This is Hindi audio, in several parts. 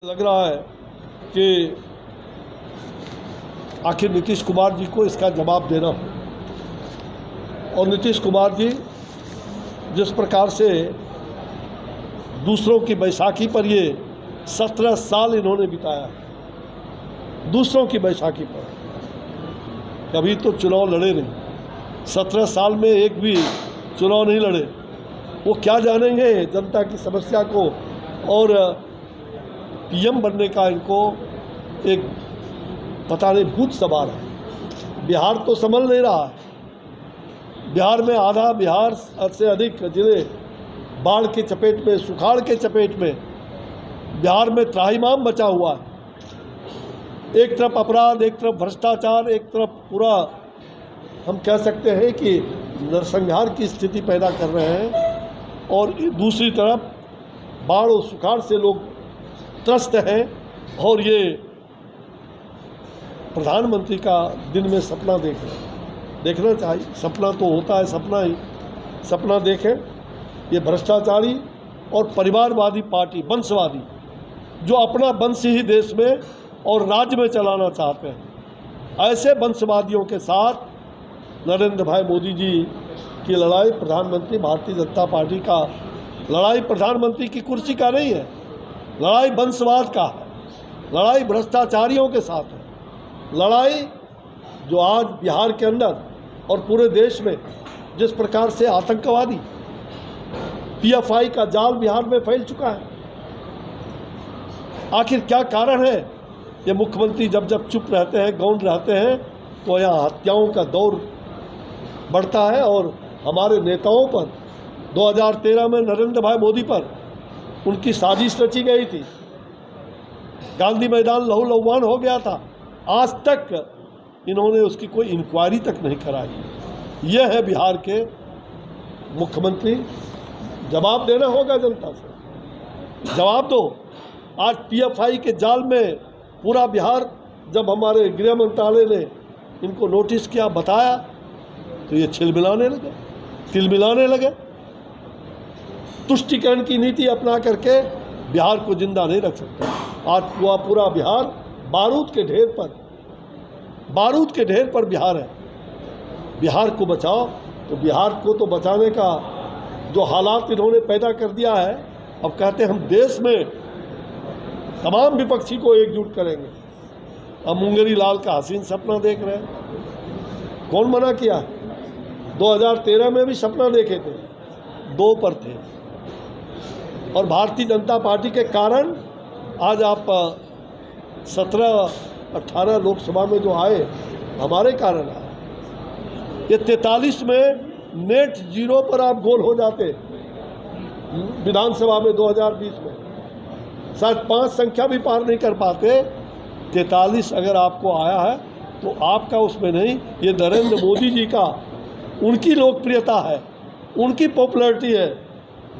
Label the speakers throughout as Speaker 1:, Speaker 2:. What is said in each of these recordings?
Speaker 1: लग रहा है कि आखिर नीतीश कुमार जी को इसका जवाब देना हो। और नीतीश कुमार जी जिस प्रकार से दूसरों की बैसाखी पर ये 17 साल इन्होंने बिताया, दूसरों की बैसाखी पर कभी तो चुनाव लड़े नहीं, 17 साल में एक भी चुनाव नहीं लड़े। वो क्या जानेंगे जनता की समस्या को, और पीएम बनने का इनको एक पता नहीं भूत सवार है। बिहार तो संभल नहीं रहा है। बिहार में आधा बिहार से अधिक जिले बाढ़ के चपेट में, सुखाड़ के चपेट में, बिहार में त्राहिमाम बचा हुआ है। एक तरफ अपराध, एक तरफ भ्रष्टाचार, एक तरफ पूरा हम कह सकते हैं कि नरसंहार की स्थिति पैदा कर रहे हैं, और दूसरी तरफ बाढ़ और सुखाड़ से लोग त्रस्त हैं। और ये प्रधानमंत्री का दिन में सपना देखना चाहिए। सपना तो होता है सपना ही, सपना देखें। ये भ्रष्टाचारी और परिवारवादी पार्टी, वंशवादी, जो अपना वंश ही देश में और राज्य में चलाना चाहते हैं, ऐसे वंशवादियों के साथ नरेंद्र भाई मोदी जी की लड़ाई, प्रधानमंत्री भारतीय जनता पार्टी का लड़ाई प्रधानमंत्री की कुर्सी का नहीं है, लड़ाई वंशवाद का है, लड़ाई भ्रष्टाचारियों के साथ है, लड़ाई जो आज बिहार के अंदर और पूरे देश में जिस प्रकार से आतंकवादी पीएफआई का जाल बिहार में फैल चुका है। आखिर क्या कारण है? ये मुख्यमंत्री जब जब चुप रहते हैं, गौन रहते हैं, तो यहाँ हत्याओं का दौर बढ़ता है। और हमारे नेताओं पर 2013 में नरेंद्र भाई मोदी पर उनकी साजिश रची गई थी, गांधी मैदान लहू लुहान हो गया था। आज तक इन्होंने उसकी कोई इंक्वायरी तक नहीं कराई। यह है बिहार के मुख्यमंत्री। जवाब देना होगा जनता से, जवाब दो। आज पीएफआई के जाल में पूरा बिहार, जब हमारे गृह मंत्रालय ने इनको नोटिस किया, बताया, तो ये तिलमिलाने लगे। तुष्टिकरण की नीति अपना करके बिहार को जिंदा नहीं रख सकते। आज पूरा बिहार बारूद के ढेर पर बिहार है। बिहार को बचाओ। तो बिहार को तो बचाने का जो हालात इन्होंने पैदा कर दिया है, अब कहते हैं हम देश में तमाम विपक्षी को एकजुट करेंगे। अब मुंगेरी लाल का हसीन सपना देख रहे हैं। कौन मना किया? 2013 में भी सपना देखे थे, 2 पर थे। और भारतीय जनता पार्टी के कारण आज आप 17-18 लोकसभा में जो आए, हमारे कारण आए। ये 43 में नेट 0 पर आप गोल हो जाते विधानसभा में 2020 में, शायद 5 संख्या भी पार नहीं कर पाते। 43 अगर आपको आया है तो आपका उसमें नहीं, ये नरेंद्र मोदी जी का, उनकी लोकप्रियता है, उनकी पॉपुलैरिटी है,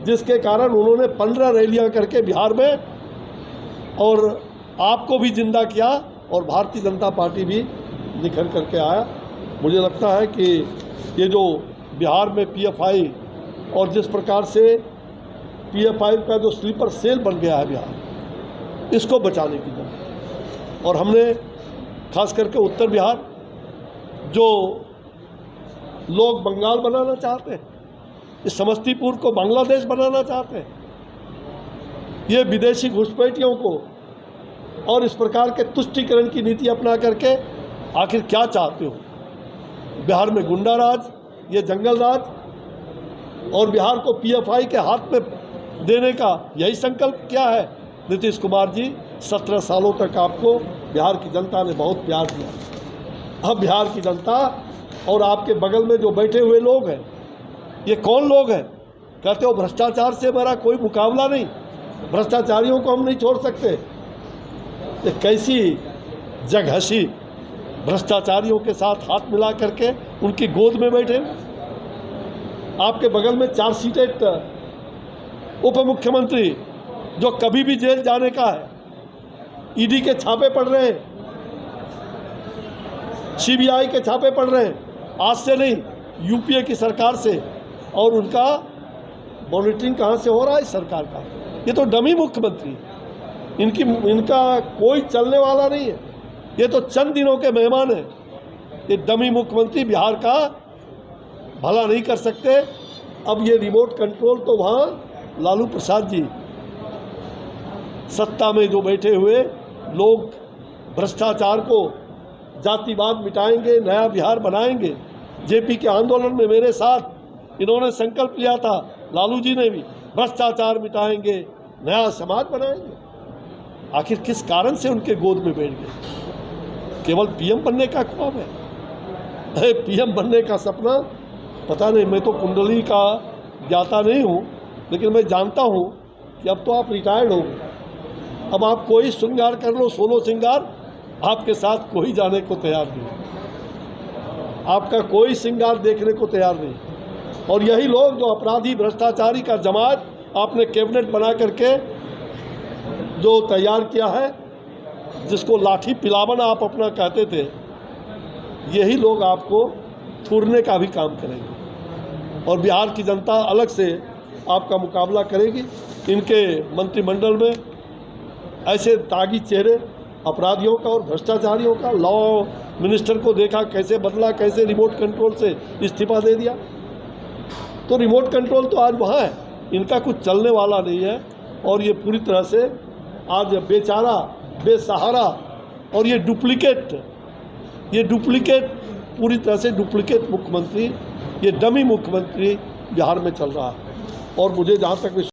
Speaker 1: जिसके कारण उन्होंने 15 रैलियां करके बिहार में और आपको भी जिंदा किया, और भारतीय जनता पार्टी भी निखर करके आया। मुझे लगता है कि ये जो बिहार में पीएफआई और जिस प्रकार से पीएफआई का जो स्लीपर सेल बन गया है बिहार, इसको बचाने की जरूरत। और हमने खास करके उत्तर बिहार, जो लोग बंगाल बनाना चाहते हैं, इस समस्तीपुर को बांग्लादेश बनाना चाहते हैं, ये विदेशी घुसपैठियों को और इस प्रकार के तुष्टीकरण की नीति अपना करके आखिर क्या चाहते हो? बिहार में गुंडा राज, ये जंगल राज, और बिहार को पीएफआई के हाथ में देने का यही संकल्प क्या है? नीतीश कुमार जी, 17 सालों तक आपको बिहार की जनता ने बहुत प्यार दिया। अब बिहार की जनता और आपके बगल में जो बैठे हुए लोग हैं, ये कौन लोग हैं? कहते हो भ्रष्टाचार से हमारा कोई मुकाबला नहीं, भ्रष्टाचारियों को हम नहीं छोड़ सकते। ये कैसी जगहसी भ्रष्टाचारियों के साथ हाथ मिला करके उनकी गोद में बैठे। आपके बगल में 4 सीटेड उप मुख्यमंत्री, जो कभी भी जेल जाने का है, ईडी के छापे पड़ रहे हैं, सीबीआई के छापे पड़ रहे हैं, आज से नहीं, यूपीए की सरकार से। और उनका मॉनिटरिंग कहाँ से हो रहा है? सरकार का। ये तो डमी मुख्यमंत्री, इनका कोई चलने वाला नहीं है। ये तो चंद दिनों के मेहमान हैं। ये डमी मुख्यमंत्री बिहार का भला नहीं कर सकते। अब ये रिमोट कंट्रोल तो वहाँ लालू प्रसाद जी सत्ता में जो बैठे हुए लोग भ्रष्टाचार को, जातिवाद मिटाएंगे, नया बिहार बनाएंगे। जेपी के आंदोलन में मेरे साथ इन्होंने संकल्प लिया था, लालू जी ने भी, भ्रष्टाचार मिटाएंगे, नया समाज बनाएंगे। आखिर किस कारण से उनके गोद में बैठ गए? केवल पीएम बनने का ख्वाब है? पीएम बनने का सपना पता नहीं। मैं तो कुंडली का ज्ञाता नहीं हूँ, लेकिन मैं जानता हूँ कि अब तो आप रिटायर्ड हो गए। अब आप कोई श्रृंगार कर लो, सोलो श्रृंगार, आपके साथ कोई जाने को तैयार नहीं। आपका कोई श्रृंगार देखने को तैयार नहीं। और यही लोग जो अपराधी भ्रष्टाचारी का जमात आपने कैबिनेट बना करके जो तैयार किया है, जिसको लाठी पिलावन आप अपना कहते थे, यही लोग आपको थूरने का भी काम करेंगे। और बिहार की जनता अलग से आपका मुकाबला करेगी। इनके मंत्रिमंडल में ऐसे दागी चेहरे अपराधियों का और भ्रष्टाचारियों का, लॉ मिनिस्टर को देखा कैसे बदला, कैसे रिमोट कंट्रोल से इस्तीफा दे दिया। तो रिमोट कंट्रोल तो आज वहाँ है, इनका कुछ चलने वाला नहीं है। और ये पूरी तरह से आज बेचारा, बेसहारा, और ये डुप्लीकेट पूरी तरह से डुप्लीकेट मुख्यमंत्री, ये डमी मुख्यमंत्री बिहार में चल रहा है। और मुझे जहाँ तक